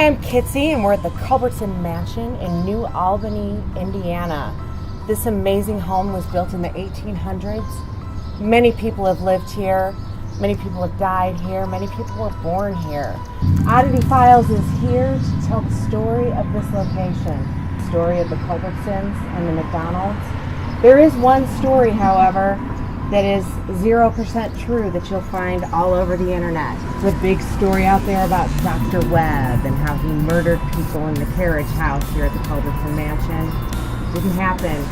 I'm Kitsy, and we're at the Culbertson Mansion in New Albany, Indiana. This amazing home was built in the 1800s. Many people have lived here. Many people have died here. Many people were born here. Oddity Files is here to tell the story of this location, the story of the Culbertsons and the McDonalds. There is one story, however, that is 0% true that you'll find all over the internet. It's a big story out there about Dr. Webb and how he murdered people in the carriage house here at the Culbertson Mansion. It didn't happen.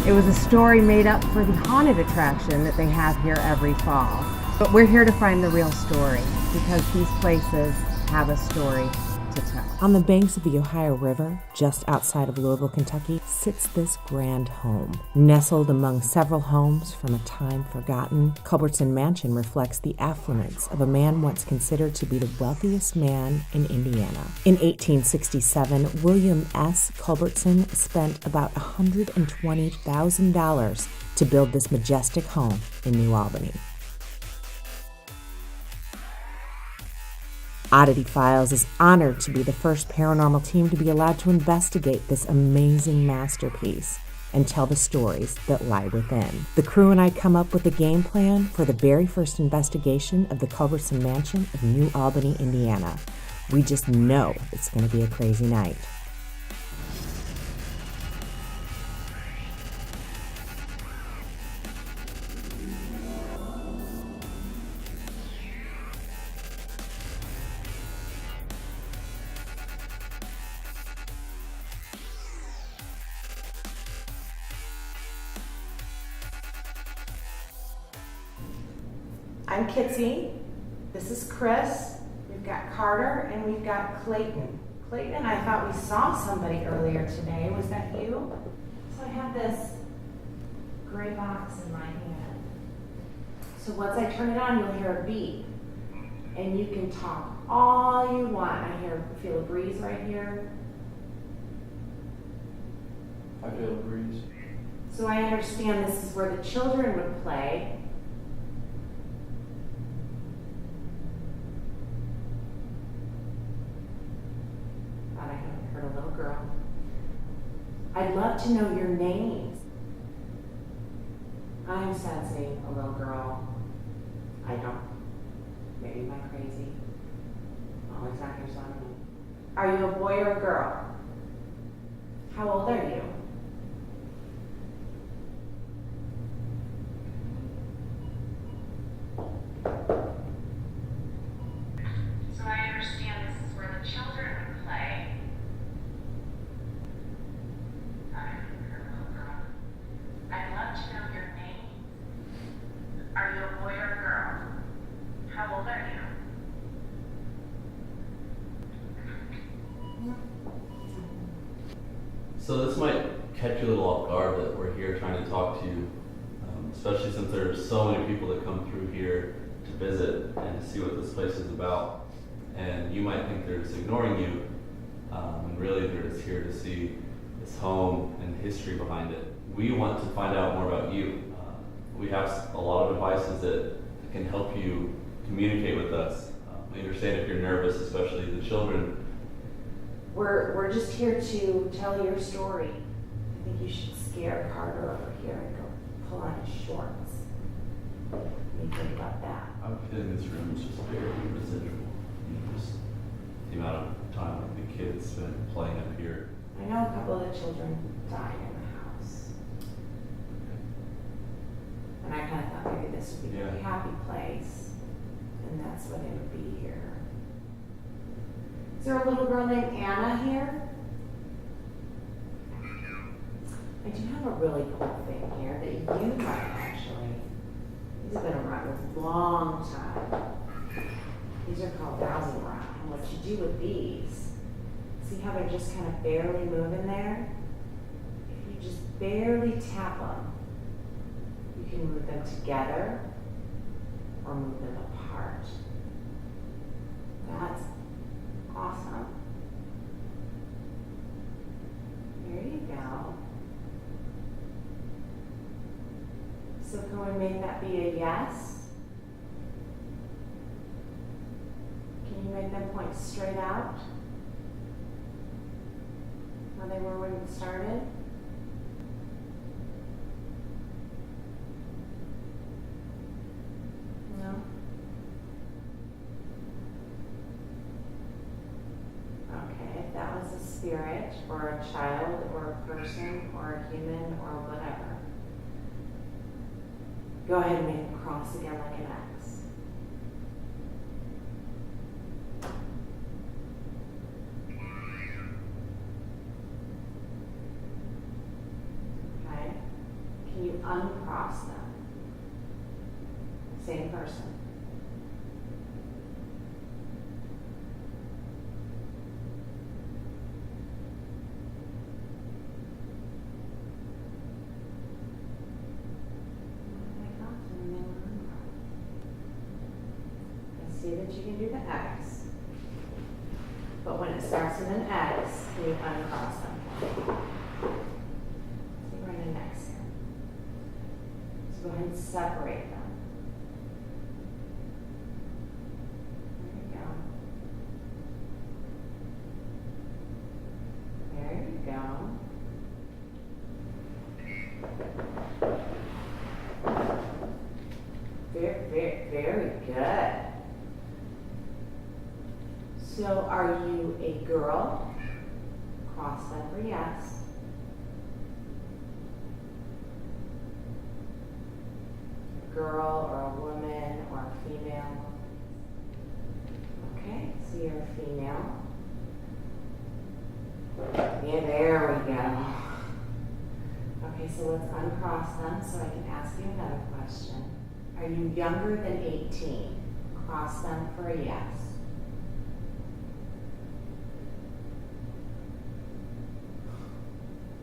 It was a story made up for the haunted attraction that they have here every fall. But we're here to find the real story because these places have a story to tell. On the banks of the Ohio River, just outside of Louisville, Kentucky, sits this grand home. Nestled among several homes from a time forgotten, Culbertson Mansion reflects the affluence of a man once considered to be the wealthiest man in Indiana. In 1867, William S. Culbertson spent about $120,000 to build this majestic home in New Albany. Oddity Files is honored to be the first paranormal team to be allowed to investigate this amazing masterpiece and tell the stories that lie within. The crew and I come up with a game plan for the very first investigation of the Culbertson Mansion of New Albany, Indiana. We just know it's going to be a crazy night. I'm Kitsy, this is Chris, we've got Carter, and we've got Clayton. Clayton and I thought we saw somebody earlier today. Was that you? So I have this gray box in my hand. So once I turn it on, you'll hear a beep. And you can talk all you want. Feel a breeze right here. I feel a breeze. So I understand this is where the children would play. A little girl. I'd love to know your names. I'm sensing a little girl. I don't. Maybe am I crazy? Oh, it's not your son. Are you a boy or a girl? How old are you? So I understand this is where the children would play. I'd love to know your name. Are you a boy or a girl? How old are you? So this might catch you a little off guard that we're here trying to talk to you, especially since there's so many people that come through here to visit and to see what this place is about. And you might think they're just ignoring you, and really they're just here to see this home and the history behind it. We want to find out more about you. We have a lot of devices that can help you communicate with us. We understand if you're nervous, especially the children. We're just here to tell your story. I think you should scare Carter over here and go pull on his shorts. What do you think about that? I have a feeling this room is just very residual. Just the amount of time that the kids spend playing up here. I know a couple of the children died in the house. And I kind of thought maybe this would be a very happy place. And that's why they would be here. Is there a little girl named Anna here? I do have a really cool thing here that you might actually. These have been around a long time. These are called dowsing rod. And what you do with these, see how they're just kind of barely moving there? If you just barely tap them, you can move them together or move them apart. That's awesome. There you go. So can we make that be a yes? Can you make them point straight out? get started? No? Okay, if that was a spirit or a child or a person or a human or whatever, go ahead and make a cross again like an X. Okay, can you uncross them? Same person. See that you can do the X, but when it starts with an X, you uncross them. See, we're in an X here. So go ahead and separate them. There you go. Very good. So are you a girl? Cross that for yes. A girl or a woman or a female. Okay, so you're a female. Yeah, there we go. Okay, so let's uncross them so I can ask you another question. Are you younger than 18? Cross them for a yes.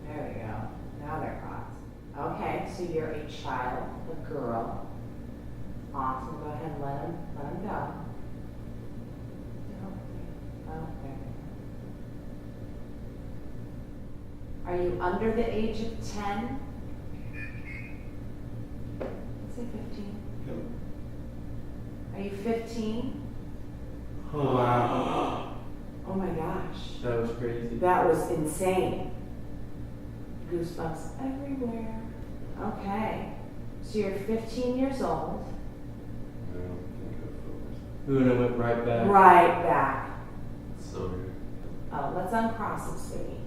There we go. Now they're crossed. Okay, so you're a child, a girl. Awesome. Go ahead and let them go. Okay. Are you under the age of 10? Let's say 15. Yep. Are you 15? Oh wow. Oh my gosh. That was crazy. That was insane. Goosebumps everywhere. Okay. So you're 15 years old. I don't think I focused. Ooh, and it went right back. Right back. It's so weird. Oh, let's uncross them, sweetie.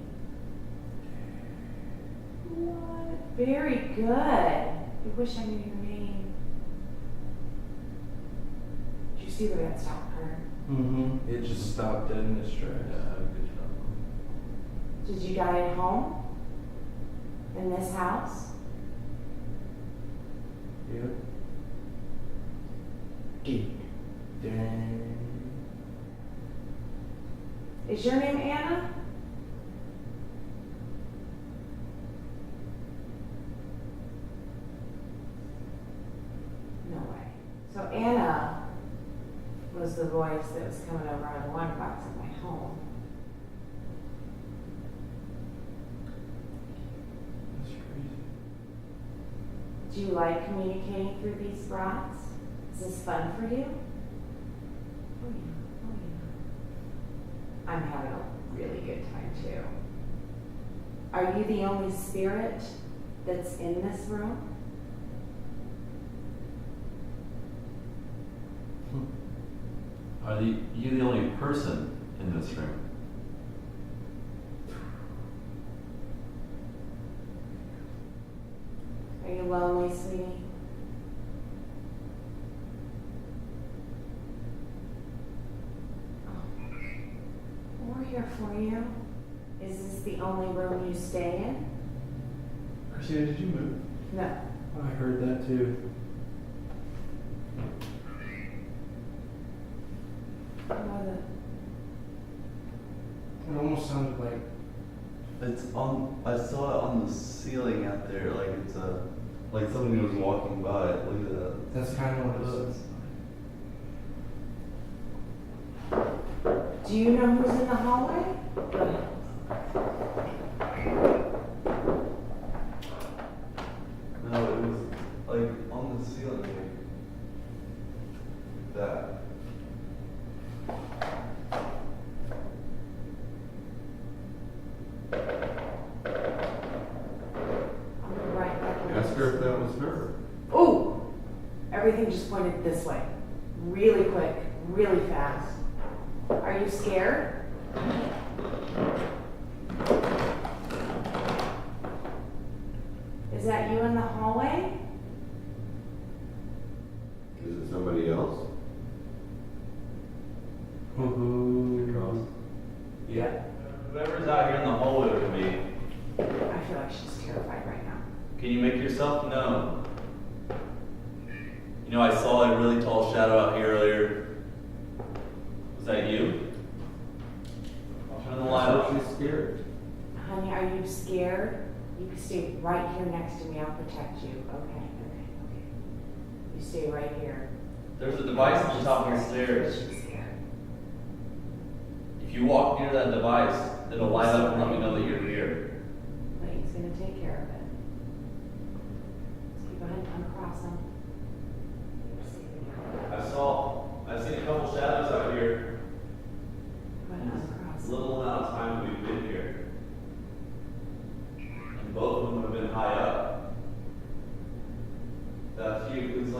What? Very good. I wish I knew your name. Did you see where that stopped her? Mm-hmm. It just stopped dead in its tracks. Yeah, good job. Did you die at home? In this house? Yep. Deep. Dang. Is your name Anna? No way. So Anna was the voice that was coming over on the water box at my home. That's crazy. Do you like communicating through these rods? Is this fun for you? Oh yeah, oh yeah. I'm having a really good time too. Are you the only spirit that's in this room? Are you the only person in this room? Are you lonely, sweetie? Oh. We're here for you. Is this the only room you stay in? Christina, did you move? No. I heard that too. No, It almost sounded like It's on. I saw it on the ceiling out there. Like it's like somebody was walking by. Look at that. that's kind of what it was. Do you know who's in the hallway? No, it was like on the ceiling, like that. was her. Ooh! Everything just pointed this way. Really quick, really fast. Are you scared? Is that you in the hallway? Is it somebody else? Ooh. Yeah. Whoever's out here in the hallway with me, I feel like she's terrified right now. can you make yourself known? You know, I saw a really tall shadow out here earlier. Was that you? I'll turn the light off. She's scared. Honey, are you scared? You can stay right here next to me. I'll protect you. Okay. You stay right here. There's a device at the top of the stairs. She's scared. If you walk near that device, it'll light up and let me know that you're here. Lane's gonna take care of it. Let's keep on uncross them. I've seen a couple shadows out here. Go ahead, uncross. Little amount of time that we've been here. And both of them have been high up. That's you, please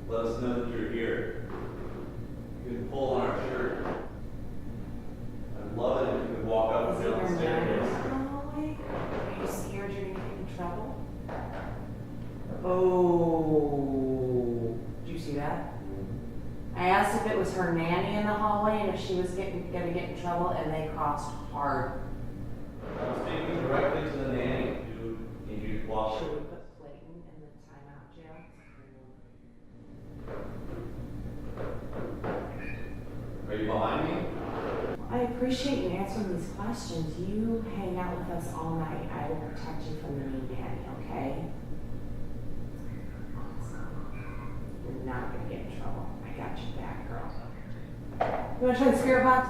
let us know that you're here. You can pull on our shirt. I'd love it if you could walk up Is and it down the your nanny staircase. in the hallway? Are you scared you're gonna get in trouble? Oh, did you see that? I asked if it was her nanny in the hallway and if she was gonna get in trouble, and they crossed hard. I'm speaking directly to the nanny. Need you to watch Should it. we put Clayton in the timeout jail? Are you behind me? I appreciate you answering these questions. You hang out with us all night. I will protect you from the mean nanny, okay? You're not gonna get in trouble. I got your back, girl. You wanna try the spirit box?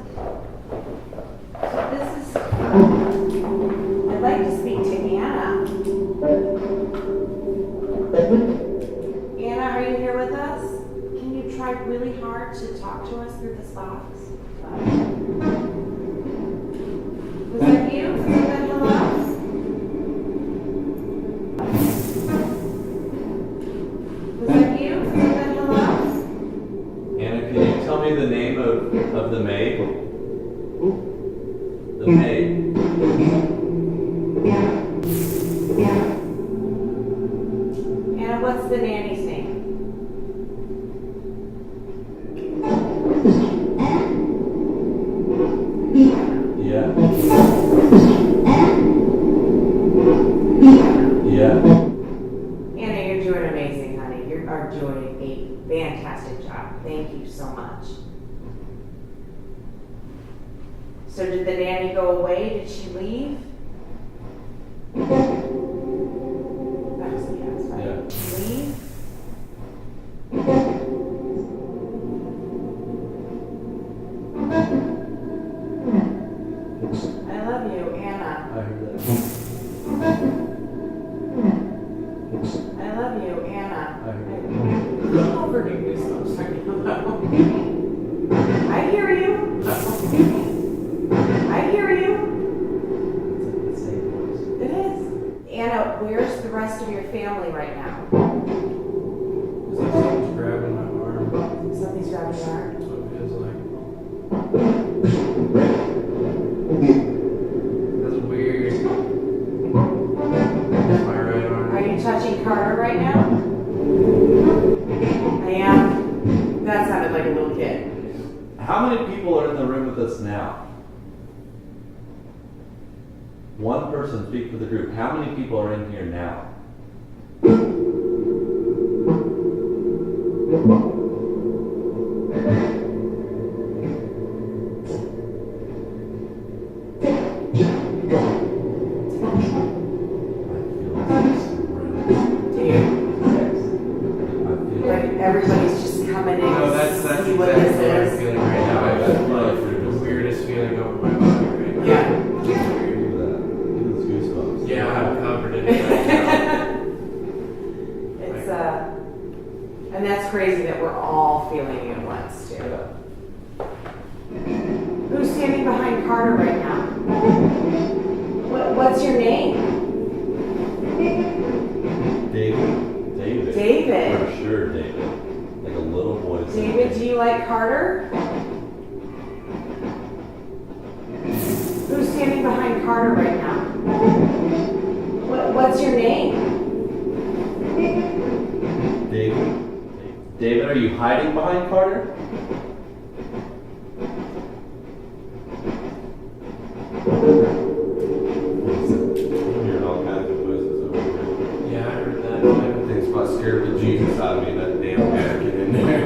This is, I'd like to speak to Anna. Anna, are you here with us? Can you try really hard to talk to us through this box? Was that you? Was that hello? Was that you? Was that hello? Anna, can you tell me the name of the maid? The maid. Anna, what's the nanny's name? Yeah. Yeah. Anna, you're doing amazing, honey. You are doing a fantastic job. Thank you so much. So did the nanny go away? Did she leave? That was a yes, right? Yeah. Leave? I love you, Anna. I heard that. I love you, Anna. I heard I'm overdoing goosebumps right now. I hear you. I hear you. It's the same voice. It is. Anna, where's the rest of your family right now? It's like someone's grabbing my arm. Somebody's grabbing your arm. That's what it feels like. That's weird. That's my right arm. Are you touching Carter right now? I am. That sounded like a little kid. How many people are in the room with us now? One person speak for the group. How many people are in here now? Do you? Like everybody's just coming in No, to that's see exactly what what I'm this is. feeling right now. I got like the weirdest feeling over my body right now. Yeah. Yeah, I'm covered in it right It's and that's crazy that we're all feeling it at once too. Who's standing behind Carter right now? What's your name? David. you like Carter? Who's standing behind Carter right now? What's your name? David. David, are you hiding behind Carter? Hearing all kinds of voices over here. Yeah, I heard that. I think it's about scared the Jesus out of me, that damn mannequin in there.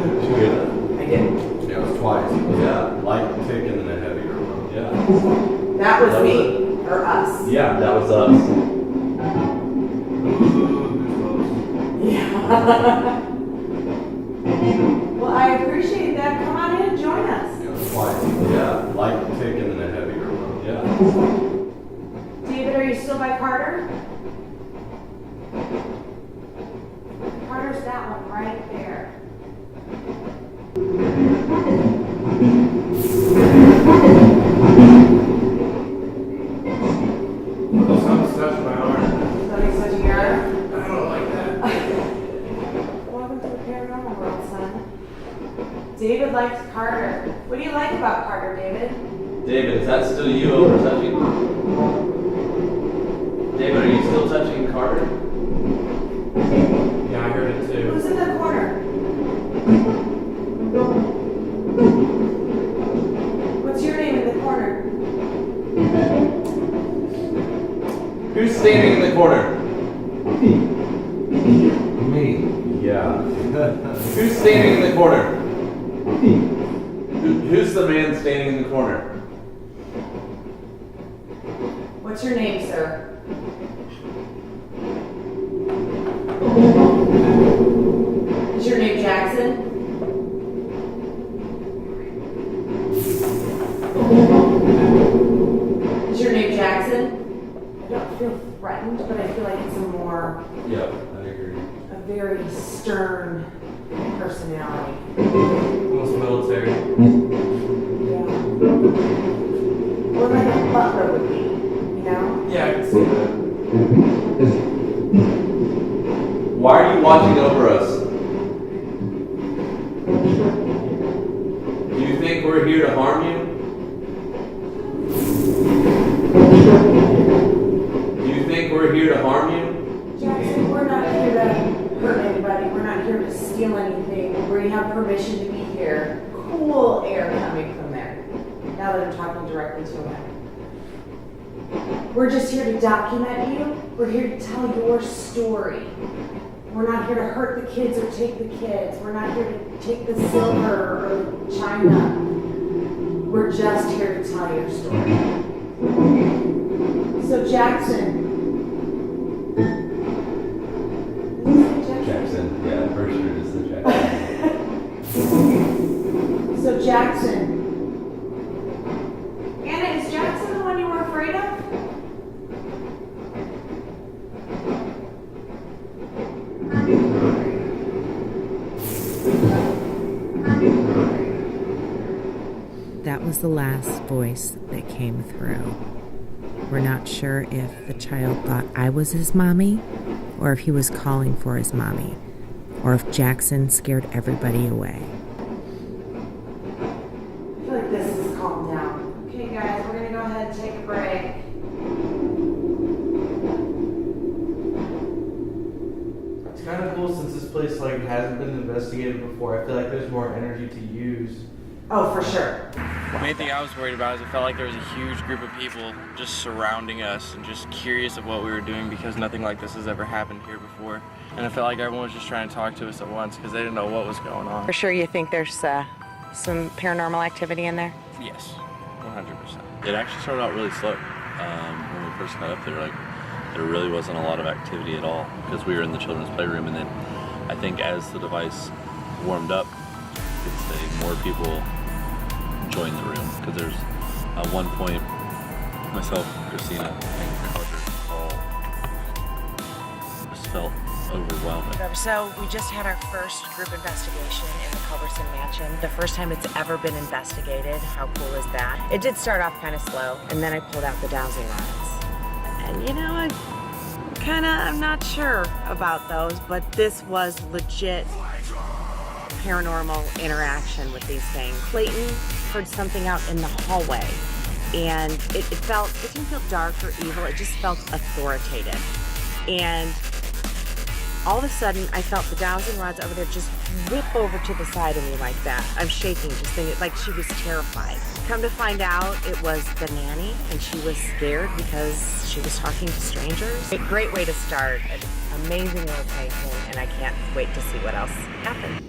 Did you hear that? I did. Yeah, it was twice. It was light ticking and a heavier one. Yeah. That was me, or us. Yeah, that was us. Yeah. Well, I appreciate that. Come on in and join us. Yeah, it was twice. Yeah, light ticking and a heavier one. Yeah. David, are you still by Carter? Carter's that one right there. Something's touched my arm. Somebody's touching your arm? I don't like that. Welcome to the paranormal world, son. David likes Carter. What do you like about Carter, David? David, is that still you over touching? David, are you still touching Carter? Yeah, I heard it too. Who's in the corner? What's your name in the corner? Who's standing in the corner? Me. Yeah. Who's standing in the corner? Who's the man standing in the corner? What's your name, sir? Is your name Jackson? Is your name Jackson? I don't feel threatened, but I feel like it's Yep, I agree. a very stern personality. Almost military. Yeah. Or like a butler would be, you know? Yeah, I can see that. Why are you watching over us? Do you think we're here to harm you? Do you think we're here to harm you? Jackson, we're not here to hurt anybody. We're not here to steal anything. We have permission to be here. Cool air coming from there. Now that I'm talking directly to him. We're just here to document you. We're here to tell your story. We're not here to hurt the kids or take the kids. We're not here to take the silver or the china. We're just here to tell your story. So Jackson. Jackson, yeah, for sure it's the Jackson. So Jackson. Anna, is Jackson the one you were afraid of? That was the last voice that came through. We're not sure if the child thought I was his mommy, or if he was calling for his mommy, or if Jackson scared everybody away. I feel like this has calmed down. Okay, guys, we're gonna go ahead and take a break. It's kind of cool since this place like hasn't been investigated before. I feel like there's more energy to use. Oh, for sure. The main thing I was worried about is I felt like there was a huge group of people just surrounding us and just curious of what we were doing because nothing like this has ever happened here before. And I felt like everyone was just trying to talk to us at once because they didn't know what was going on. For sure you think there's some paranormal activity in there? Yes, 100%. It actually started out really slow. When we first got up there, like there really wasn't a lot of activity at all because we were in the children's playroom, and then I think as the device warmed up, you could say more people joined the room because there's at one point myself, Christina, and Carter all just felt overwhelming. So we just had our first group investigation in the Culbertson Mansion. The first time it's ever been investigated. How cool is that? It did start off kind of slow, and then I pulled out the dowsing rods. And you know, I'm not sure about those, but this was legit paranormal interaction with these things. Clayton heard something out in the hallway, and it didn't feel dark or evil, it just felt authoritative. And all of a sudden, I felt the dowsing rods over there just whip over to the side of me like that. I'm shaking, just thinking, like she was terrified. Come to find out, it was the nanny, and she was scared because she was talking to strangers. A great way to start, an amazing location, and I can't wait to see what else happens.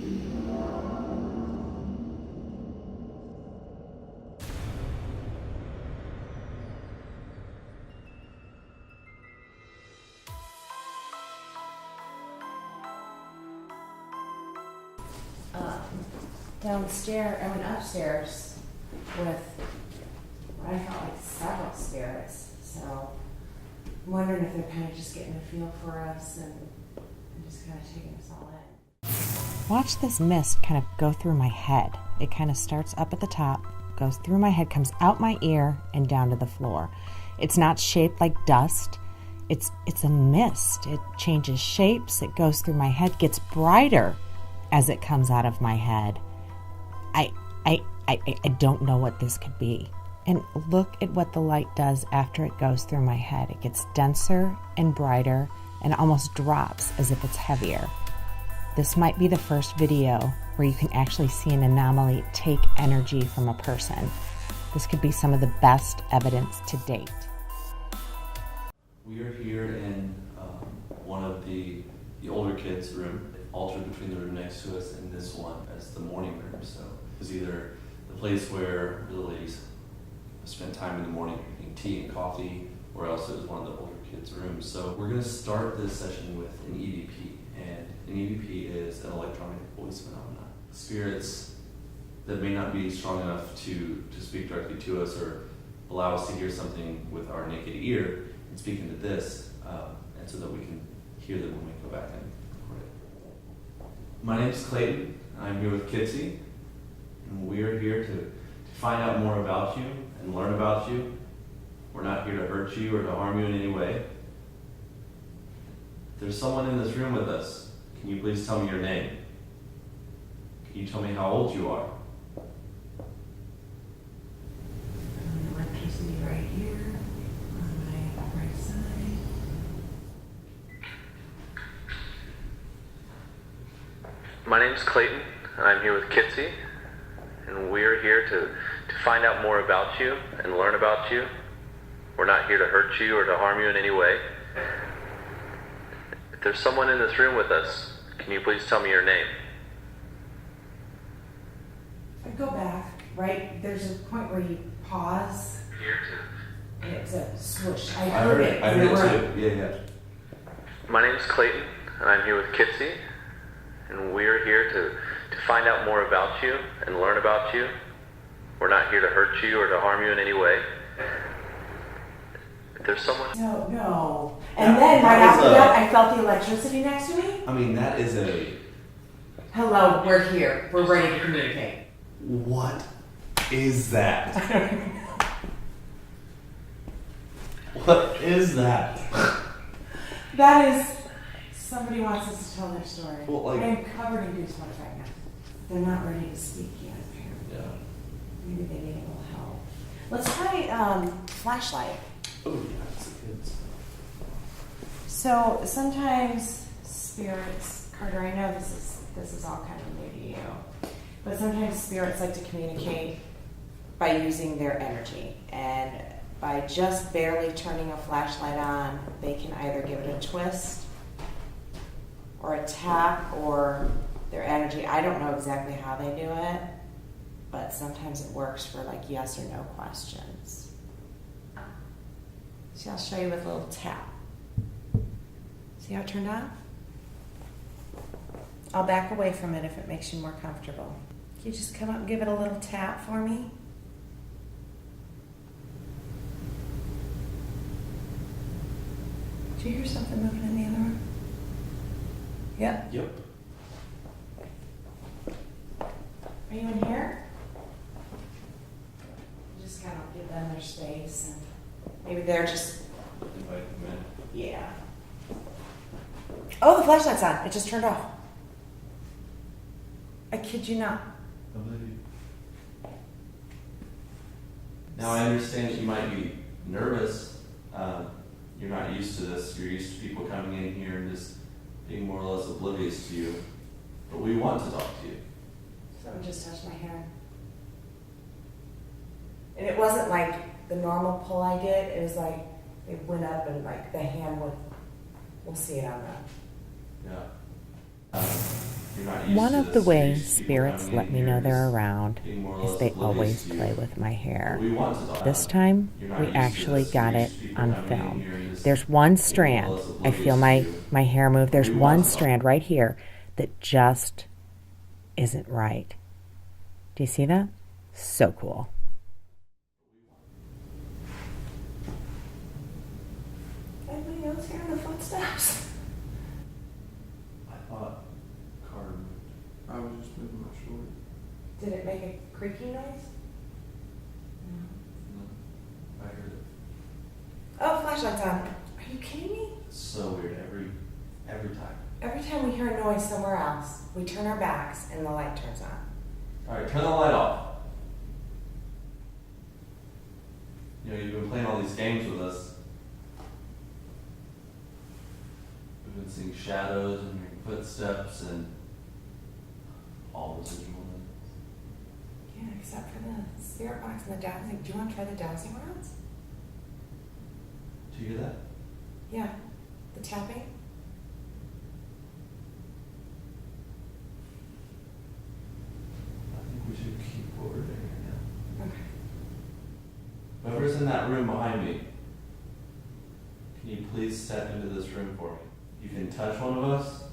Downstairs, I went upstairs with what I felt like several spirits. So I'm wondering if they're kind of just getting a feel for us and just kind of taking us all in. Watch this mist kind of go through my head. It kind of starts up at the top, goes through my head, comes out my ear, and down to the floor. It's not shaped like dust. It's a mist. It changes shapes. It goes through my head, gets brighter as it comes out of my head. I don't know what this could be. And look at what the light does after it goes through my head. It gets denser and brighter and almost drops as if it's heavier. This might be the first video where you can actually see an anomaly take energy from a person. This could be some of the best evidence to date. We are here in one of the older kids' room. It altered between the room next to us and this one as the morning room. So it was either the place where the ladies spent time in the morning drinking tea and coffee, or else it was one of the older kids' rooms. So we're going to start this session with an EVP. And an EVP is an electronic voice phenomenon. Spirits that may not be strong enough to speak directly to us or allow us to hear something with our naked ear and speak into this, and so that we can hear them when we go back and record it. My name is Clayton. I'm here with Kitsy, and we're here to find out more about you and learn about you. We're not here to hurt you or to harm you in any way. There's someone in this room with us. Can you please tell me your name? Can you tell me how old you are? My piece will be right here on my right side. My name's Clayton, and I'm here with Kitsy, and we're here to find out more about you and learn about you. We're not here to hurt you or to harm you in any way. If there's someone in this room with us, can you please tell me your name? Go back, right? There's a point where you pause. Here And it's a swoosh. I heard heard it. I heard it too. Yeah. My name's Clayton, and I'm here with Kitsy, and we're here to find out more about you and learn about you. We're not here to hurt you or to harm you in any way. If there's someone... No. And then right after that, I felt the electricity next to me. I mean, that is a... Hello, we're here. We're ready to communicate. What is that? What is that? That is... Somebody wants us to tell their story. Well, like- I'm covered in goosebumps right now. They're not ready to speak yet, apparently. Yeah. Maybe they need a little help. Let's try flashlight. Oh, yeah, that's a good... So sometimes spirits, Carter, I know this is all kind of new to you, but sometimes spirits like to communicate by using their energy, and by just barely turning a flashlight on, they can either give it a twist or a tap or their energy. I don't know exactly how they do it, but sometimes it works for like yes or no questions. See, I'll show you with a little tap. See how it turned on? I'll back away from it if it makes you more comfortable. Can you just come up and give it a little tap for me? Did you hear something moving in the other room? Yep. Yep. Are you in here? Just kind of give them their space, and maybe they're just, Invite them in. yeah. Oh, the flashlight's on. It just turned off. I kid you not. I believe you. Now I understand that you might be nervous. You're not used to this. You're used to people coming in here and just being more or less oblivious to you. But we want to talk to you. Someone just touched my hair. And it wasn't like the normal pull I get. It was like it went up and like the hand would. We'll see it on the. Yeah. You're not used One to of this. the You're ways used to people spirits coming let in me here know and they're just around being more or is less they oblivious always to you. play with my hair. We want to talk This about it. time, You're not we used to actually this. got You're it used to people on coming in film. here and just There's one being strand. more or less I oblivious feel to my you. hair move. There's We one want to talk. strand right here that just isn't right. Do you see that? So cool. Anybody else hearing the footsteps? I thought Carter moved. I was just moving my shoulder. Did it make a creaky noise? No, I heard it. Oh, flashlight's on. Are you kidding me? It's so weird every time. Every time we hear a noise somewhere else, we turn our backs and the light turns on. All right, turn the light off. You know, you've been playing all these games with us. We've been seeing shadows and hearing footsteps and all residual noise. Yeah, except for the spirit box and the dowsing. Do you want to try the dowsing rods? Do you hear that? Yeah. The tapping? I think we should keep what we're doing here now. Okay. Whoever's in that room behind me, can you please step into this room for me? You can touch one of us.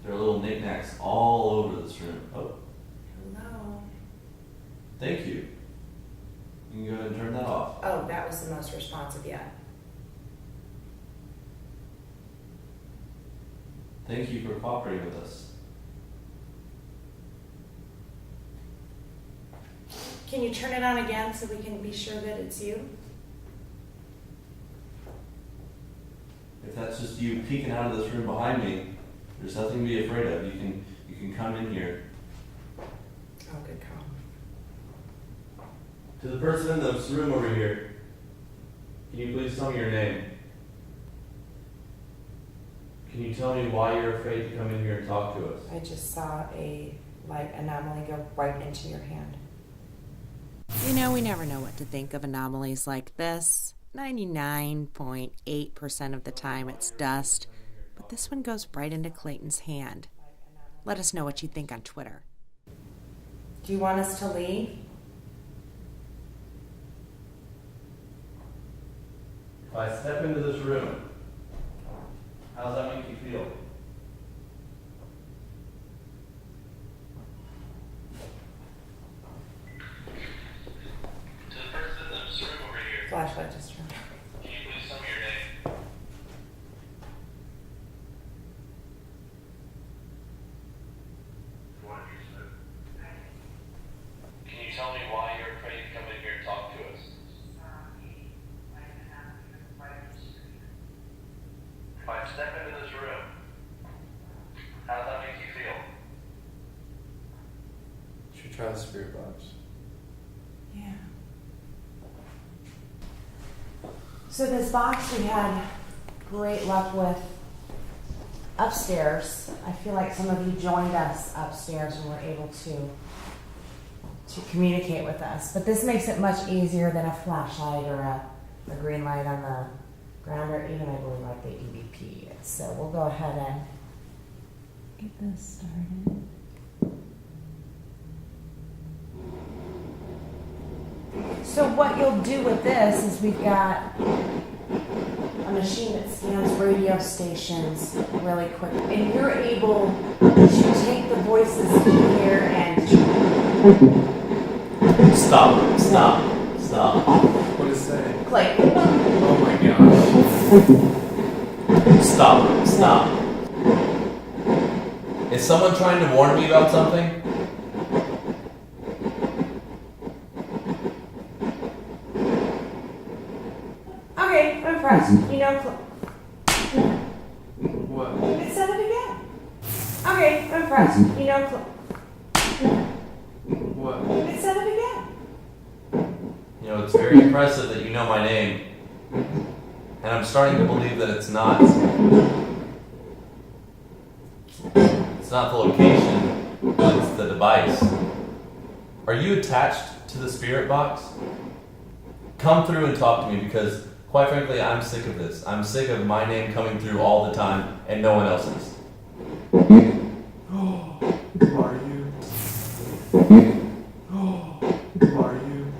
There are little knickknacks all over this room. Oh, Hello. thank you. You can go ahead and turn that off. Oh, that was the most responsive yet. Thank you for cooperating with us. Can you turn it on again so we can be sure that it's you? If that's just you peeking out of this room behind me, there's nothing to be afraid of. You can come in here. Oh, good call. To the person in this room over here, can you please tell me your name? Can you tell me why you're afraid to come in here and talk to us? I just saw a light anomaly go right into your hand. You know, we never know what to think of anomalies like this. 99.8% of the time it's dust, but this one goes right into Clayton's hand. Let us know what you think on Twitter. Do you want us to leave? If I step into this room, how does that make you feel? To the person in this room over here, Flashlight just turned. can you please tell me your name? Can you tell me why you're afraid to come in here and talk to us? If I step into this room, how does that make you feel? Should we try the spirit box? Yeah. So this box we had great luck with upstairs. I feel like some of you joined us upstairs and were able to communicate with us. But this makes it much easier than a flashlight or a green light on the ground, or even I believe like the EVP. So we'll go ahead and get this started. So what you'll do with this is we've got a machine that scans radio stations really quick, and you're able to take the voices you hear and Stop. What is that? click. Oh my gosh. Stop. Is someone trying to warn me about something? Okay, I'm impressed. You know, What? it said it again. Okay, I'm impressed. You know, What? it said it again. You know, it's very impressive that you know my name. And I'm starting to believe that it's not the location, but it's the device. Are you attached to the spirit box? Come through and talk to me, because quite frankly, I'm sick of this. I'm sick of my name coming through all the time and no one else's. Are you? Are you?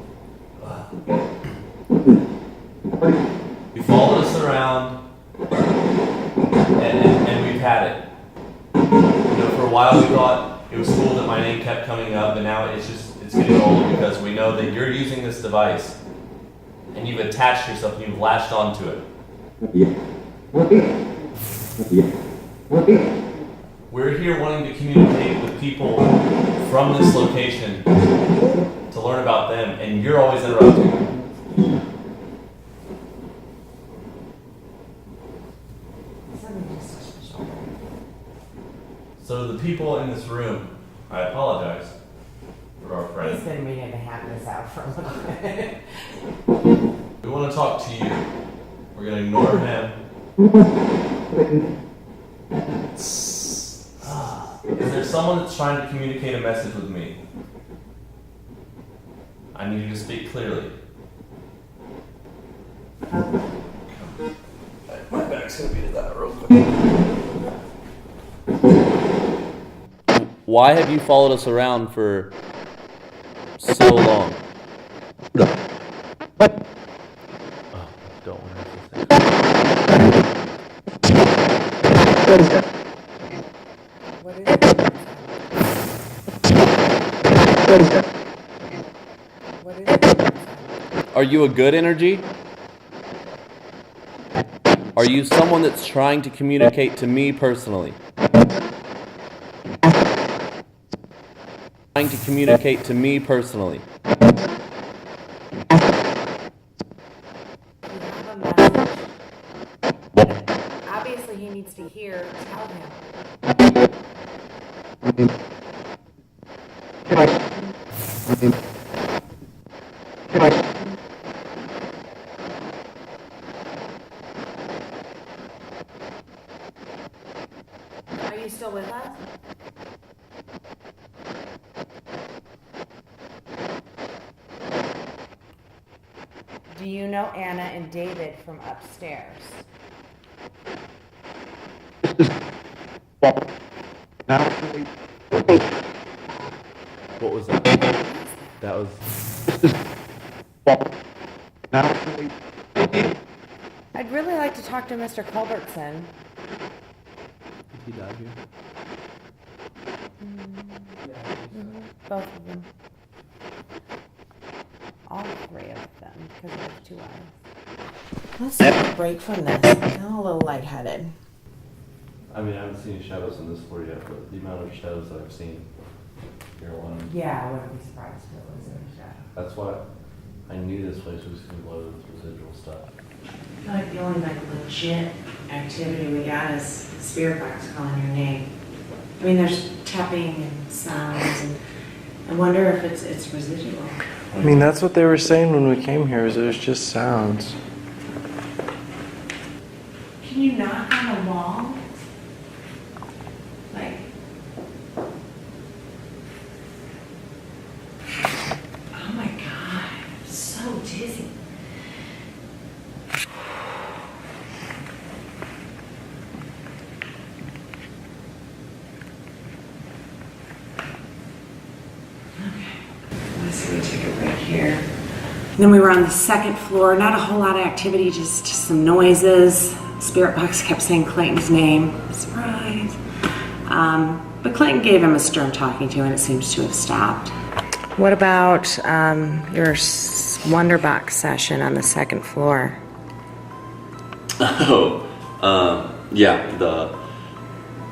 You followed us around, and we've had it. You know, for a while we thought it was cool that my name kept coming up, and now it's getting old because we know that you're using this device, and you've attached yourself, and you've latched onto it. We're here wanting to communicate with people from this location to learn about them, and you're always interrupting. So to the people in this room, I apologize for our He's friend. been meaning to have this out for a little bit. We want to talk to you. We're going to ignore him. Is there someone that's trying to communicate a message with me? I need you to speak clearly. My back's going to be to that real quick. Why have you followed us around for so long? Oh, don't want to What is it? What is it? Are you a good energy? Are you someone that's trying to communicate to me personally? Trying to communicate to me personally. You have a message. Obviously, he needs to hear. Tell him. Are you still with us? Do you know Anna and David from upstairs? What was that? That was. I'd really like to talk to Mr. Culbertson. He died here. Both of them. All three of them, because they have 2 eyes. Let's take a break from this. I'm a little lightheaded. I mean, I haven't seen any shadows on this floor yet, but the amount of shadows that I've seen here alone. Yeah, I wouldn't be surprised if it was in a shadow. That's why I knew this place was going to be loaded with residual stuff. I feel like the only legit activity we got is spirit box calling your name. I mean, there's tapping and sounds, and I wonder if it's residual. I mean, that's what they were saying when we came here, is it was just sounds. Can you knock on the wall? Like, oh my God, I'm so dizzy. Then we were on the second floor, not a whole lot of activity, just some noises. Spirit box kept saying Clayton's name. Surprise. But Clayton gave him a stern talking to, and it seems to have stopped. What about your Wonderbox session on the second floor? Oh, yeah,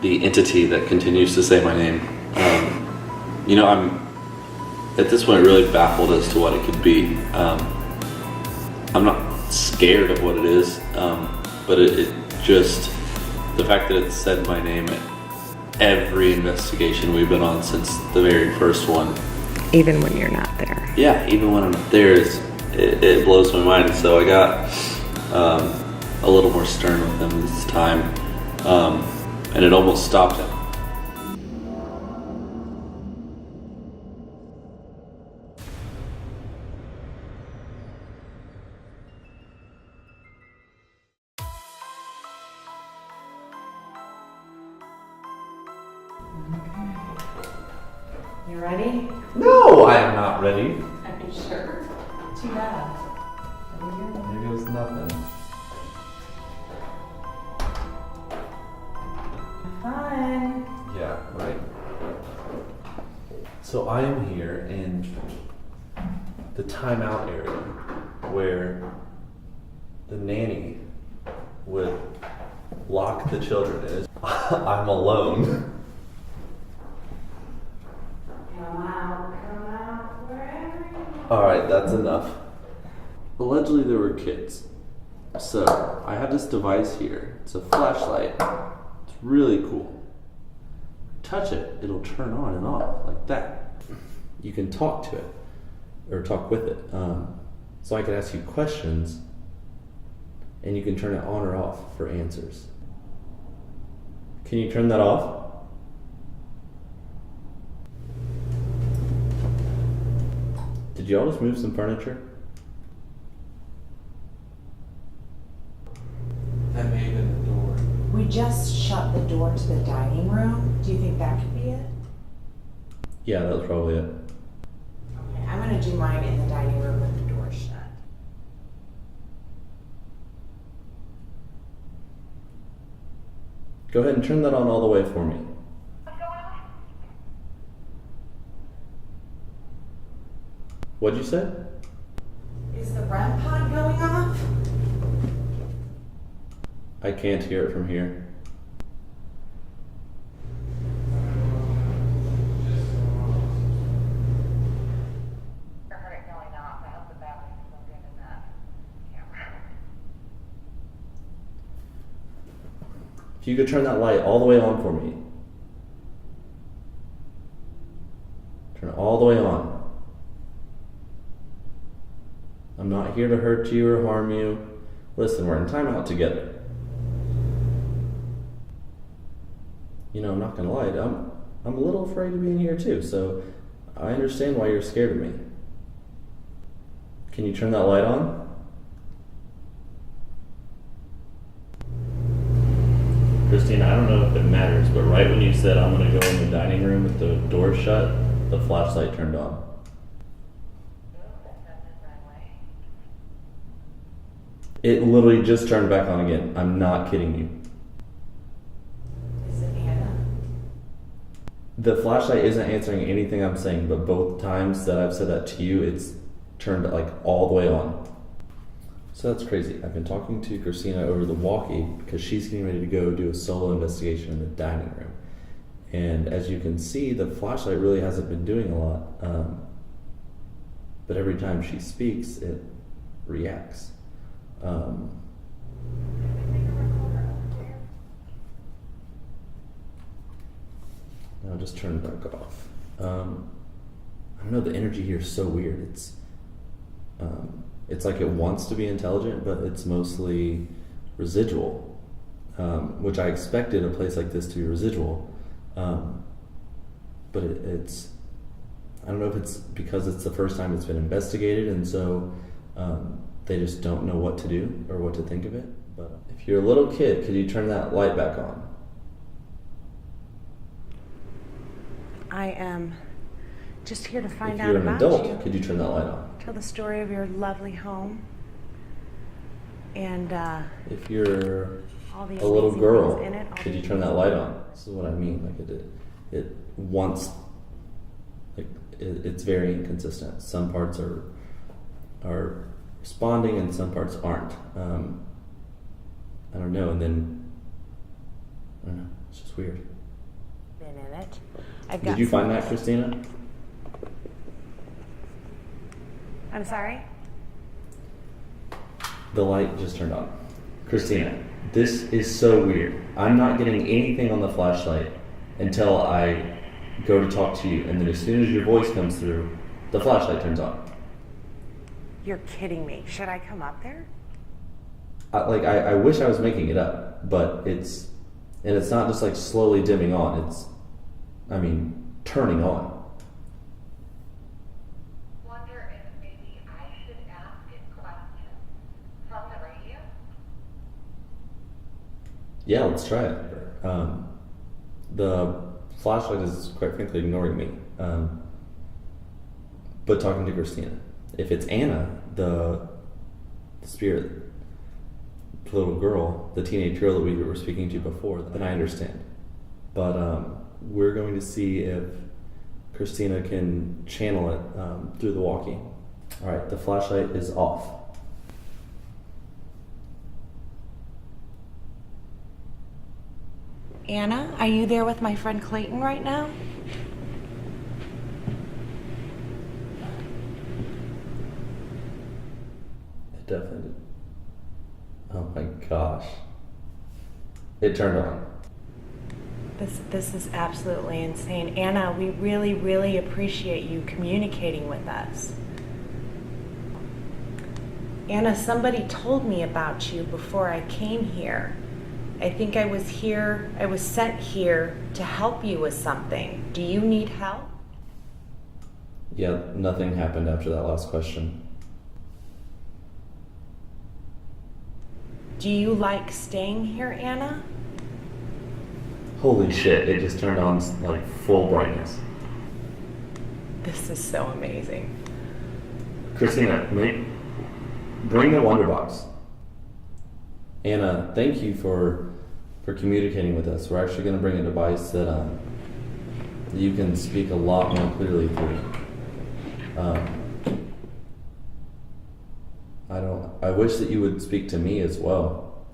the entity that continues to say my name. You know, I'm at this point really baffled as to what it could be. I'm not scared of what it is, but it just, the fact that it said my name every investigation we've been on since the very first one. Even when you're not there. Yeah, even when I'm not there, it blows my mind. So I got a little more stern with him this time, and it almost stopped him. You ready? No, I am not ready. Are you sure? Too bad. There goes nothing. Fun. Yeah, right. So I am here in the timeout area where the nanny would lock the children in. I'm alone. Come out, wherever you want. Alright, that's enough. Allegedly, there were kids. So, I have this device here. It's a flashlight. It's really cool. Touch it, it'll turn on and off like that. You can talk to it, or talk with it. So I can ask you questions, and you can turn it on or off for answers. Can you turn that off? Did y'all just move some furniture? That may have been the door. We just shut the door to the dining room. Do you think that could be it? Yeah, that was probably it. Okay, I'm gonna do mine in the dining room with the door shut. Go ahead and turn that on all the way for me. What'd you say? Is the REM pod going off? I can't hear it from here. I heard it going off. I hope the battery's still good in that camera. If you could turn that light all the way on for me. Turn it all the way on. I'm not here to hurt you or harm you. Listen, we're in timeout together. You know, I'm not gonna lie, I'm a little afraid of being here too, so I understand why you're scared of me. Can you turn that light on? Christine, I don't know if it matters, but right when you said I'm gonna go in the dining room with the door shut, the flashlight turned on. It literally just turned back on again. I'm not kidding you. Is it Anna? The flashlight isn't answering anything I'm saying, but both times that I've said that to you, it's turned like all the way on. So that's crazy. I've been talking to Christina over the walkie because she's getting ready to go do a solo investigation in the dining room. And as you can see, the flashlight really hasn't been doing a lot. But every time she speaks, it reacts. Now just turn it back off. I don't know, the energy here is so weird. It's like it wants to be intelligent, but it's mostly residual, which I expected a place like this to be residual. But it's, I don't know if it's because it's the first time it's been investigated, and so they just don't know what to do or what to think of it. But if you're a little kid, could you turn that light back on? I am just here to find If out you're an about adult, you. could you turn that light on? Tell the story of your lovely home and If you're all the a little amazing girl, things in it. all could you the- turn that light on? This is what I mean. Like it wants, like it's very inconsistent. Some parts are responding and some parts aren't. I don't know. And then I don't know. It's just weird. Been in it. I've Did you find that, Christina? I'm sorry? The light just turned on. Christina, this is so weird. I'm not getting anything on the flashlight, until I go to talk to you, and then as soon as your voice comes through, the flashlight turns on. You're kidding me. Should I come up there? I wish I was making it up, but it's not just like slowly dimming on. It's, turning on. Wonder if maybe I should ask a question from the radio? Yeah, let's try it. The flashlight is quite frankly ignoring me, but talking to Christina. If it's Anna, the spirit, the little girl, the teenage girl that we were speaking to before, then I understand. But we're going to see if Christina can channel it through the walkie. All right, the flashlight is off. Anna, are you there with my friend Clayton right now? It definitely did. Oh my gosh. It turned on. This is absolutely insane. Anna, we really, really appreciate you communicating with us. Anna, somebody told me about you before I came here. I think I was sent here to help you with something. Do you need help? Yeah, nothing happened after that last question. Do you like staying here, Anna? Holy shit, it just turned on like full brightness. This is so amazing. Christina, bring the Wonder Box. Anna, thank you for communicating with us. We're actually going to bring a device that you can speak a lot more clearly through. I wish that you would speak to me as well.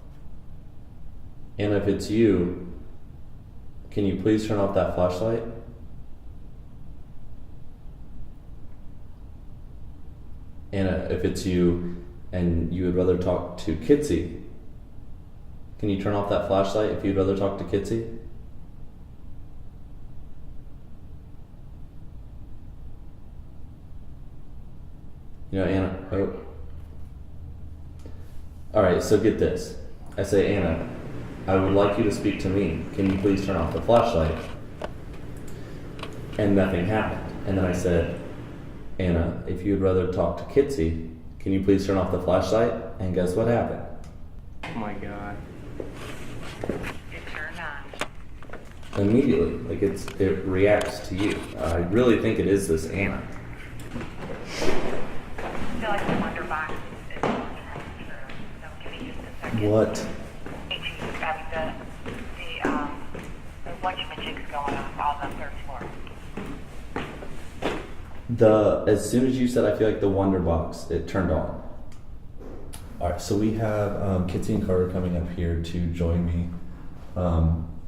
And if it's you, can you please turn off that flashlight? Anna, if it's you and you would rather talk to Kitsy, can you turn off that flashlight if you'd rather talk to Kitsy? You know, Anna, oh. Alright, so get this. I say, Anna, I would like you to speak to me. Can you please turn off the flashlight? And nothing happened. And then I said, Anna, if you'd rather talk to Kitsy, can you please turn off the flashlight? And guess what happened? Oh my god. It turned on. Immediately, like it reacts to you. I really think it is this Anna. I feel like the Wonder Box is going through. So give me just a second. What? The whatchamajig's going on the third floor. As soon as you said, I feel like the Wonder Box, it turned on. All right, so we have Kitsy and Carter coming up here to join me.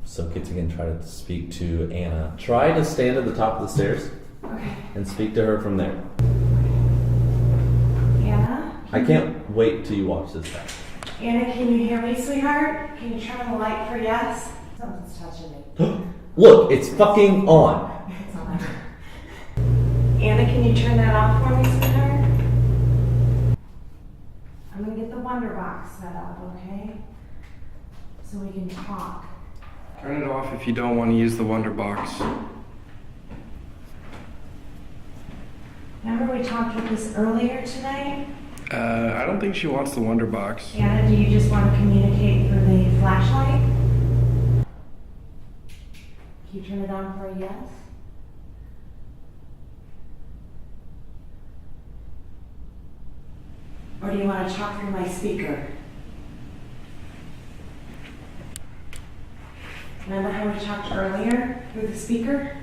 So Kitsy can try to speak to Anna. Try to stand at the top of the stairs. Okay. And speak to her from there. Anna? I can't wait till you watch this back. Anna, can you hear me, sweetheart? Can you turn on the light for yes? Something's touching me. Look, it's fucking on. It's on. Anna, can you turn that off for me, sweetheart? I'm gonna get the Wonder Box set up, okay? So we can talk. Turn it off if you don't want to use the Wonder Box. Remember we talked about this earlier tonight? I don't think she wants the Wonder Box. Anna, do you just want to communicate through the flashlight? Can you turn it on for a yes? Or do you want to talk through my speaker? Remember how we talked earlier through the speaker?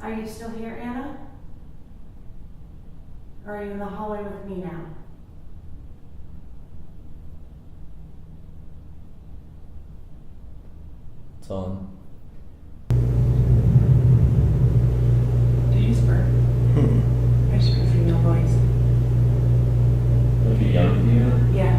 Are you still here, Anna? Or are you in the hallway with me now? It's on. Did you spurt? I just heard a female voice. Would it be young for you? Yeah.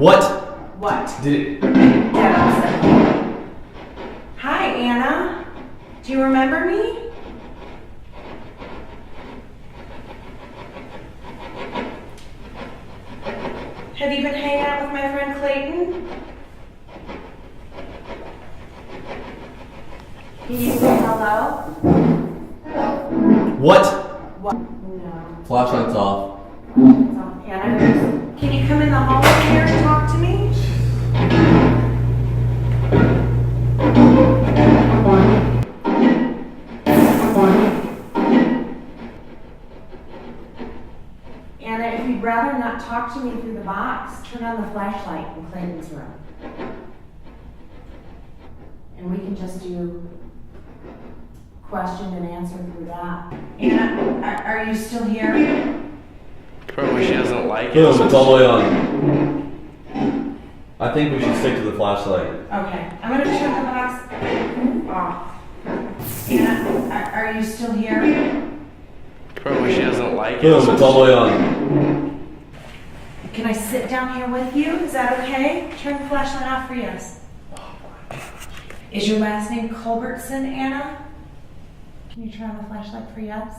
What? What? Did Get upset. Hi, Anna. Do you remember me? Have you been hanging out with my friend Clayton? Can you say hello? What? What? No. Flashlight's off. Anna, can you come in the hallway here and talk to me? Anna, if you'd rather not talk to me through the box, turn on the flashlight in Clayton's room. And we can just do question and answer through that. Anna, are you still here? Probably she doesn't like it. Boom, it's all the way on. I think we should stick to the flashlight. Okay, I'm gonna turn the box off. Anna, are you still here? Probably she doesn't like it. Boom, it's all the way on. Can I sit down here with you? Is that okay? Turn the flashlight off for yes. Is your last name Culbertson, Anna? Can you turn on the flashlight for yes?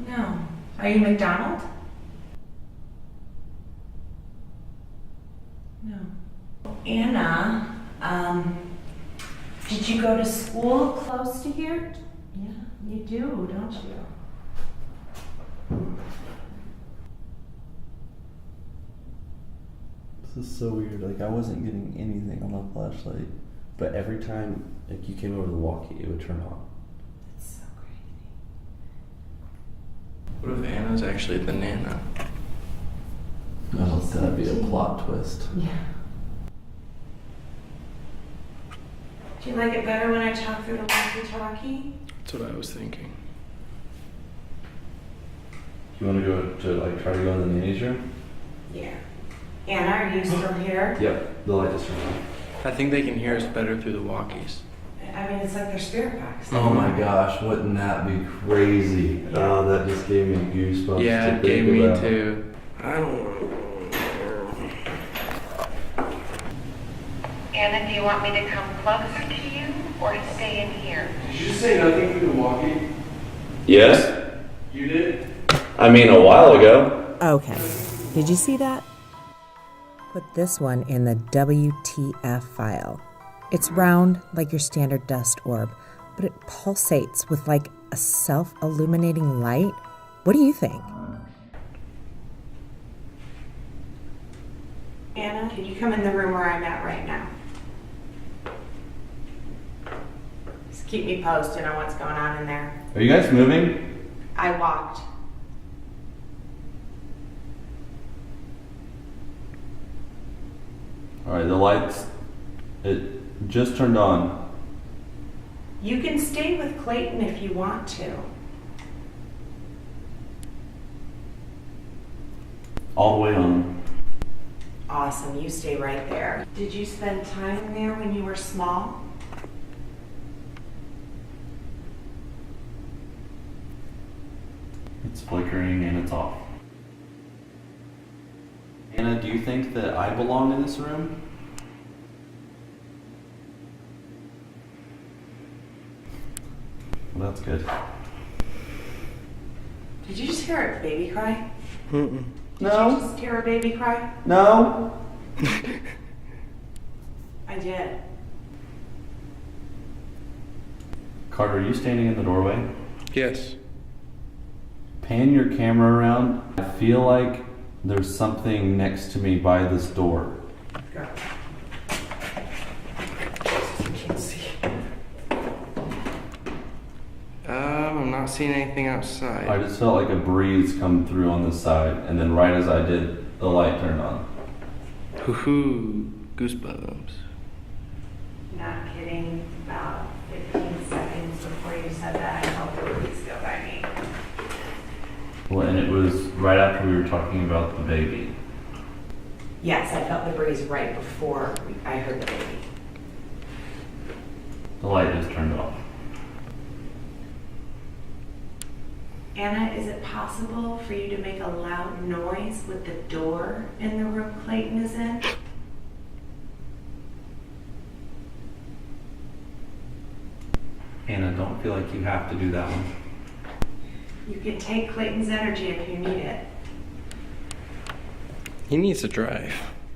No. Are you McDonald? No. Anna, did you go to school close to here? Yeah, you do, don't you? This is so weird. Like, I wasn't getting anything on the flashlight, but every time like you came over the walkie, it would turn on. That's so crazy. What if Anna's actually the Nana? Oh, that'd be a plot twist. Yeah. Do you like it better when I talk through the walkie-talkie? That's what I was thinking. You want to go to like try to go in the nanny's room? Yeah. Anna, are you still here? Yep. The light just turned on. I think they can hear us better through the walkies. I mean, it's like their spirit box. Oh my gosh, wouldn't that be crazy? Oh, that just gave me goosebumps. Yeah, to it gave think me about. too. I don't want to go in there. Anna, do you want me to come closer to you or to stay in here? Did you say nothing through the walkie? Yes? You did? I mean, a while ago. Okay, did you see that? Put this one in the WTF file. It's round like your standard dust orb, but it pulsates with like a self-illuminating light. What do you think? Anna, can you come in the room where I'm at right now? Just keep me posted on what's going on in there. Are you guys moving? I walked. Alright, the lights, it just turned on. You can stay with Clayton if you want to. All the way on. Awesome, you stay right there. Did you spend time there when you were small? It's flickering and it's off. Anna, do you think that I belong in this room? Well, that's good. Did you just hear a baby cry? Mm-mm. Did you just hear a baby cry? No. I did. Carter, are you standing in the doorway? Yes. Pan your camera around. I feel like there's something next to me by this door. Go. I'm not seeing anything outside. I just felt like a breeze come through on this side, and then right as I did, the light turned on. Hoo-hoo, goosebumps. Not kidding. About 15 seconds before you said that, I felt the breeze go by me. Well, and it was right after we were talking about the baby. Yes, I felt the breeze right before I heard the baby. The light just turned off. Anna, is it possible for you to make a loud noise with the door in the room Clayton is in? Anna, don't feel like you have to do that one. You can take Clayton's energy if you need it. He needs to drive.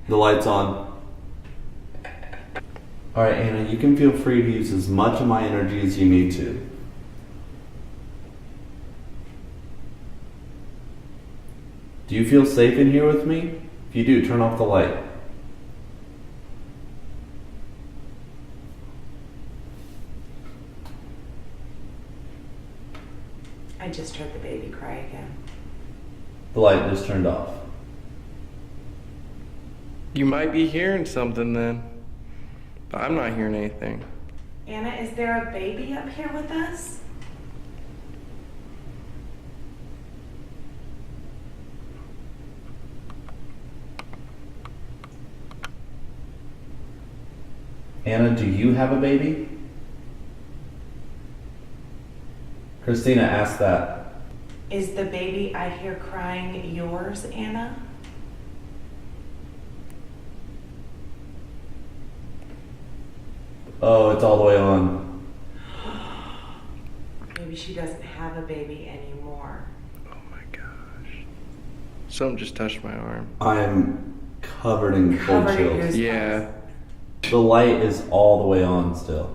The light's on. Alright, Anna, you can feel free to use as much of my energy as you need to. Do you feel safe in here with me? If you do, turn off the light. I just heard the baby cry again. The light just turned off. You might be hearing something then, but I'm not hearing anything. Anna, is there a baby up here with us? Anna, do you have a baby? Christina asked that. Is the baby I hear crying yours, Anna? Oh, it's all the way on. Maybe she doesn't have a baby anymore. Oh my gosh. Something just touched my arm. I'm covered in cold Covered in chills. goosebumps. Yeah. The light is all the way on still.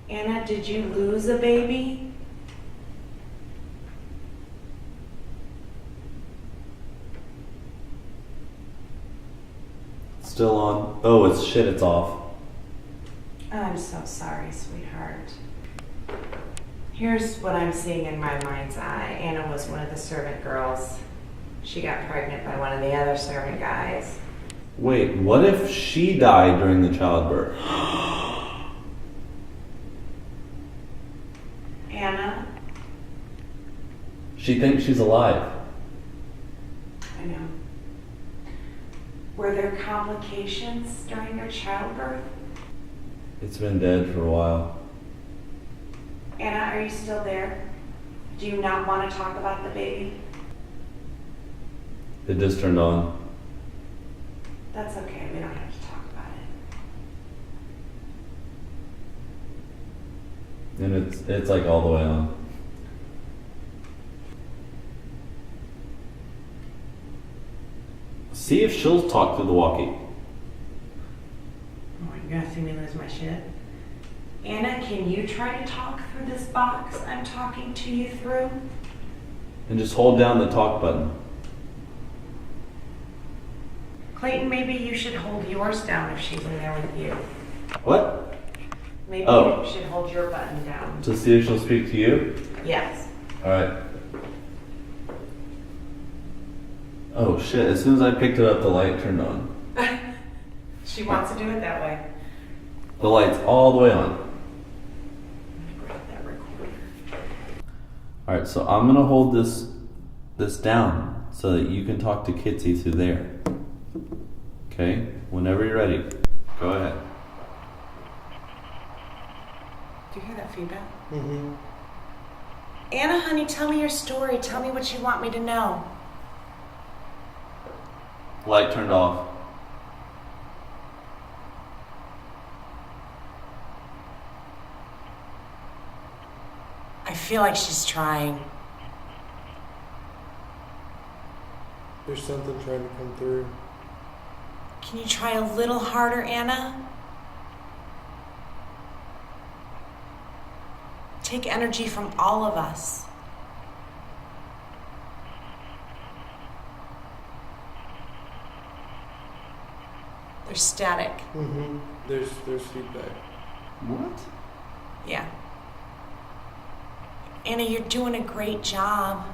Anna, did you lose a baby? Still on. Oh, it's shit, it's off. I'm so sorry, sweetheart. Here's what I'm seeing in my mind's eye. Anna was one of the servant girls. She got pregnant by one of the other servant guys. Wait, what if she died during the childbirth? Anna, She thinks she's alive. I know. Were there complications during your childbirth? It's been dead for a while. Anna, are you still there? Do you not want to talk about the baby? It just turned on. That's okay, we don't have to talk about it. And it's like all the way on. See if she'll talk through the walkie. Oh, you're gonna see me lose my shit? Anna, can you try to talk through this box I'm talking to you through? And just hold down the talk button. Clayton, maybe you should hold yours down if she's in there with you. What? Maybe Oh. you should hold your button down. To see if she'll speak to you? Yes. Alright. Oh shit, as soon as I picked it up, the light turned on. She wants to do it that way. The light's all the way on. Let me grab that recorder. Alright, so I'm gonna hold this down so that you can talk to Kitsy through there. Okay? Whenever you're ready, go ahead. Do you hear that feedback? Mm-hmm. Anna, honey, tell me your story. Tell me what you want me to know. Light turned off. I feel like she's trying. There's something trying to come through. Can you try a little harder, Anna? Take energy from all of us. There's static. Mm-hmm. There's feedback. What? Yeah. Anna, you're doing a great job.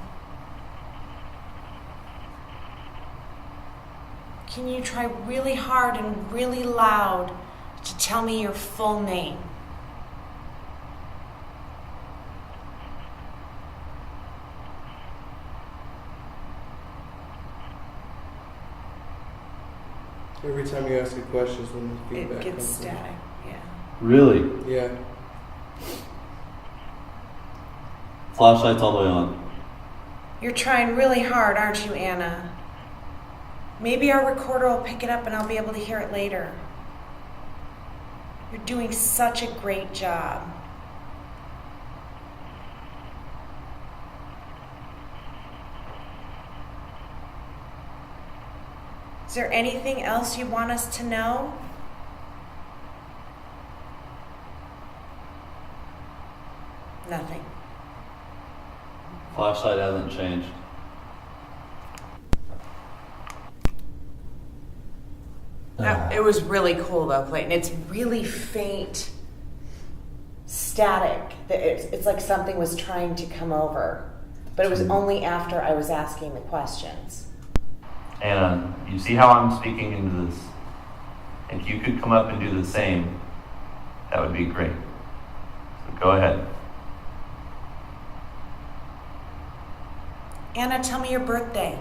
Can you try really hard and really loud to tell me your full name? Every time you ask a question is when the feedback It gets comes in. static, yeah. Really? Yeah. Flashlight's all the way on. You're trying really hard, aren't you, Anna? Maybe our recorder will pick it up and I'll be able to hear it later. You're doing such a great job. Is there anything else you want us to know? Nothing. Flashlight hasn't changed. It was really cool though, Clayton. It's really faint static. It's like something was trying to come over. But it was only after I was asking the questions. Anna, you see how I'm speaking into this? If you could come up and do the same, that would be great. So go ahead. Anna, tell me your birthday.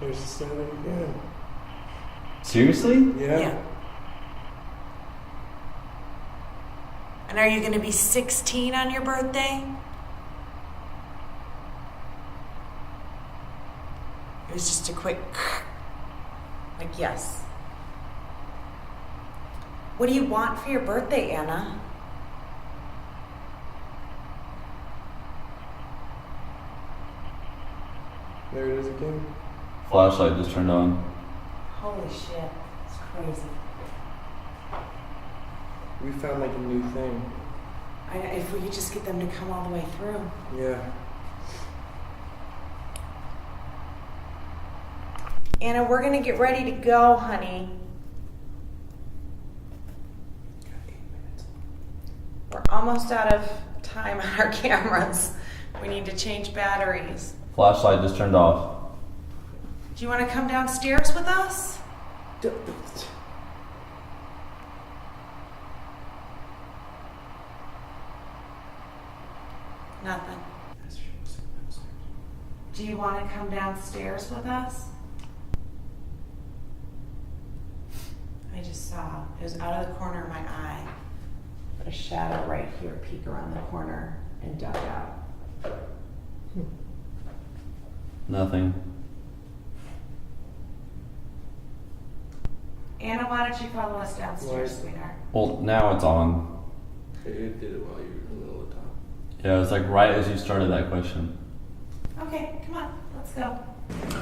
There's the static again. Seriously? Yeah. And are you going to be 16 on your birthday? It was just a quick, like, yes. What do you want for your birthday, Anna? There it is again. Flashlight just turned on. Holy shit, it's crazy. We found like a new thing. If we could just get them to come all the way through. Yeah. Anna, we're gonna get ready to go, honey. We're almost out of time on our cameras. We need to change batteries. Flashlight just turned off. Do you want to come downstairs with us? Nothing. Do you want to come downstairs with us? I just saw, it was out of the corner of my eye, but a shadow right here peek around the corner and duck out. Nothing. Anna, why don't you follow us downstairs, Why? sweetheart? Well, now it's on. It did it while you were in the middle of the top. Yeah, it was like right as you started that question. Okay, come on, let's go.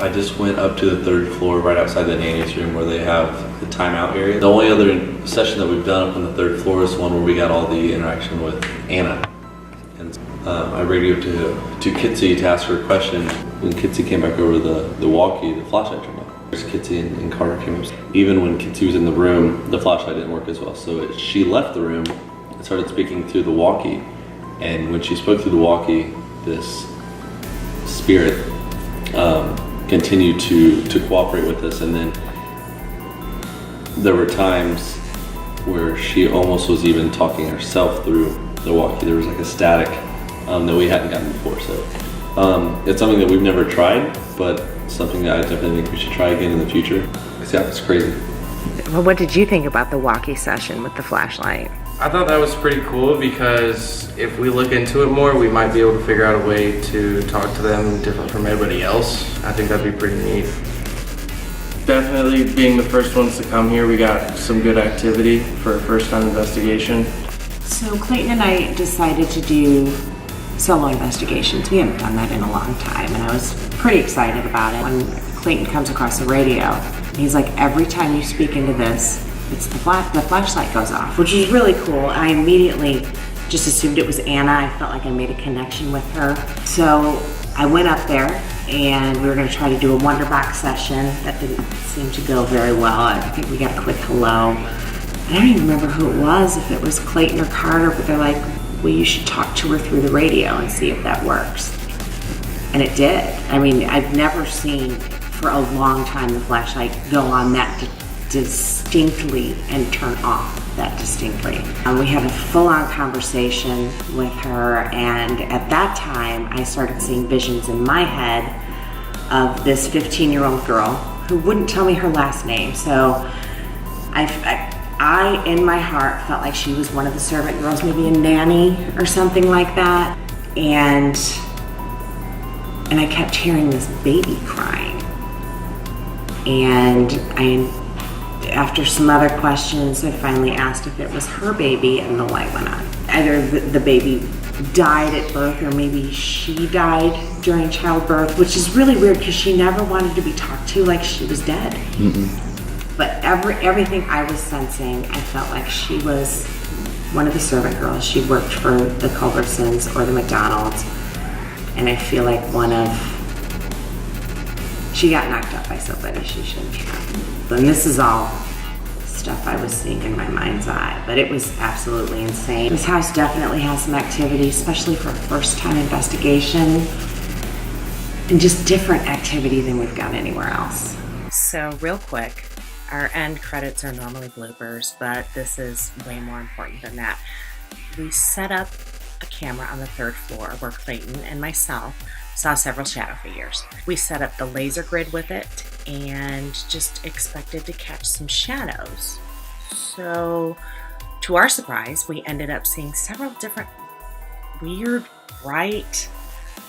I just went up to the third floor right outside the nanny's room where they have the timeout area. The only other session that we've done up on the third floor is one where we got all the interaction with Anna. And I radioed to Kitsy to ask her a question. When Kitsy came back over the walkie, the flashlight turned on. There's Kitsy and Carter came up. Even when Kitsy was in the room, the flashlight didn't work as well. So she left the room and started speaking through the walkie. And when she spoke through the walkie, this spirit continued to cooperate with us, and then there were times where she almost was even talking herself through the walkie. There was like a static that we hadn't gotten before, so it's something that we've never tried, but something that I definitely think we should try again in the future. Yeah, it's crazy. Well, what did you think about the walkie session with the flashlight? I thought that was pretty cool because if we look into it more, we might be able to figure out a way to talk to them different from everybody else. I think that'd be pretty neat. Definitely being the first ones to come here, we got some good activity for a first time investigation. So Clayton and I decided to do solo investigations. We haven't done that in a long time, and I was pretty excited about it. When Clayton comes across the radio, he's like, every time you speak into this, it's the flashlight goes off, which is really cool. I immediately just assumed it was Anna. I felt like I made a connection with her. So I went up there and we were gonna try to do a Wonder Box session. That didn't seem to go very well. I think we got a quick hello. I don't even remember who it was, if it was Clayton or Carter, but they're like, well, you should talk to her through the radio and see if that works. And it did. I mean, I've never seen for a long time the flashlight go on that distinctly and turn off that distinctly. We had a full-on conversation with her, and at that time I started seeing visions in my head of this 15-year-old girl who wouldn't tell me her last name. So I I, in my heart, felt like she was one of the servant girls, maybe a nanny or something like that. And I kept hearing this baby crying. And after some other questions, I finally asked if it was her baby, and the light went on. Either the baby died at birth, or maybe she died during childbirth, which is really weird because she never wanted to be talked to like she was dead. But everything I was sensing, I felt like she was one of the servant girls. She worked for the Culbertsons or the McDonald's, and I feel like she got knocked up by somebody she shouldn't have. And this is all stuff I was seeing in my mind's eye, but it was absolutely insane. This house definitely has some activity, especially for a first-time investigation, and just different activity than we've got anywhere else. So real quick, our end credits are normally bloopers, but this is way more important than that. We set up a camera on the 3rd floor where Clayton and myself saw several shadow figures. We set up the laser grid with it and just expected to catch some shadows. So to our surprise, we ended up seeing several different weird, bright,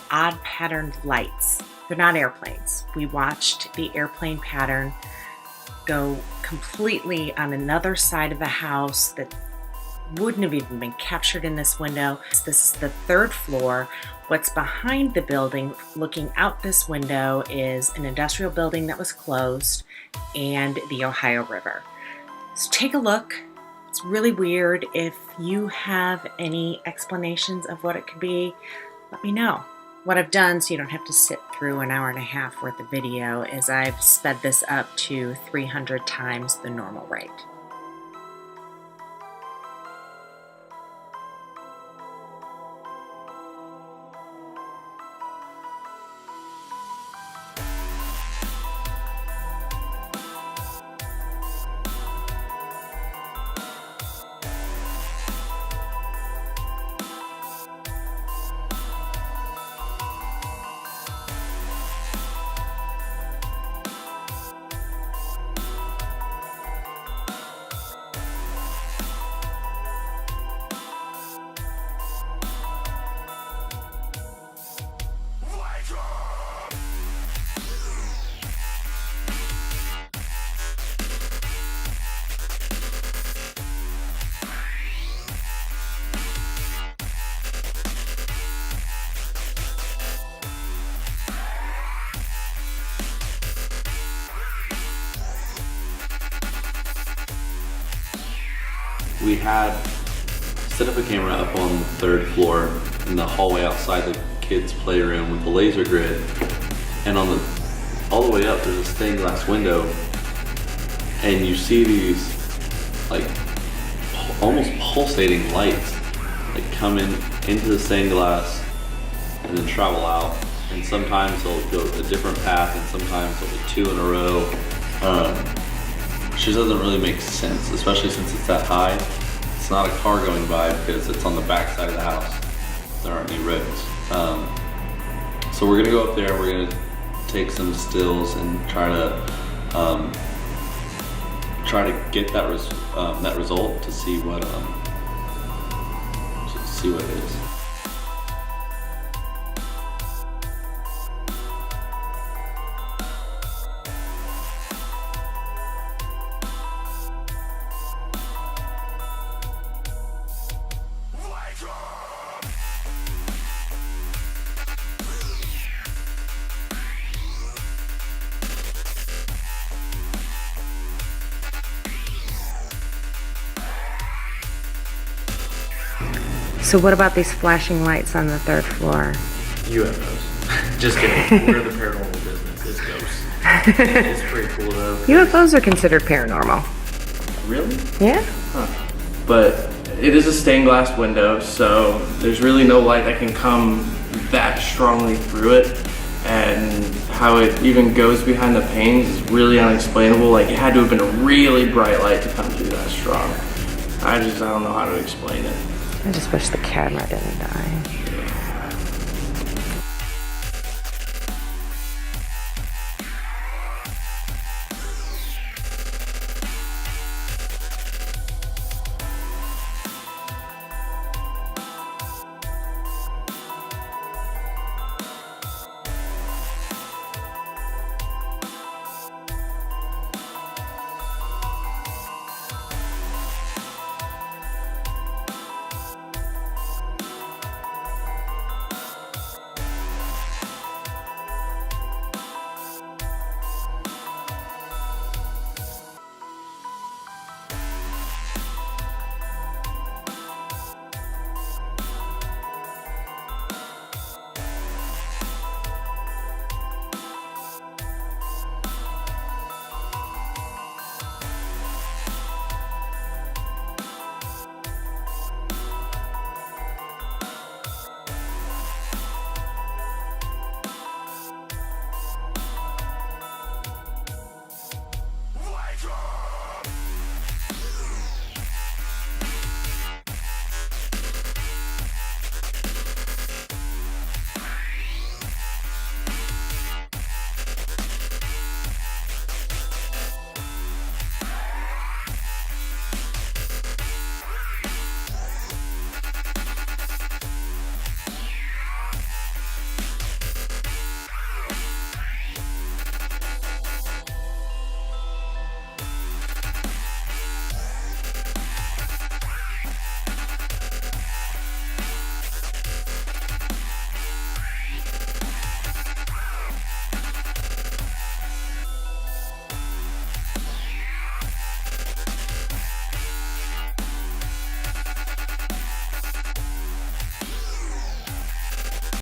odd patterned lights. They're not airplanes. We watched the airplane pattern go completely on another side of the house that wouldn't have even been captured in this window. This is the 3rd floor. What's behind the building, looking out this window, is an industrial building that was closed and the Ohio River. So take a look. It's really weird. If you have any explanations of what it could be, let me know. What I've done, so you don't have to sit through an hour and a half worth of video, is I've sped this up to 300 times the normal rate. We had set up a camera up on the 3rd floor in the hallway outside the kids' playroom with the laser grid, and on all the way up there's a stained glass window, and you see these like almost pulsating lights like come into the stained glass and then travel out, and sometimes they'll go a different path and sometimes they'll be 2 in a row. Which just doesn't really make sense, especially since it's that high. It's not a car going by because it's on the back side of the house. There aren't any roads. So we're gonna go up there, we're gonna take some stills and try to get that result to see what it is. So what about these flashing lights on the 3rd floor? UFOs. Just kidding. We're the paranormal business. It's ghosts. It's pretty cool though. UFOs are considered paranormal. Really? Yeah. Huh. But it is a stained glass window, so there's really no light that can come that strongly through it. And how it even goes behind the panes is really unexplainable. Like, it had to have been a really bright light to come through that strong. I don't know how to explain it. I just wish the camera didn't die.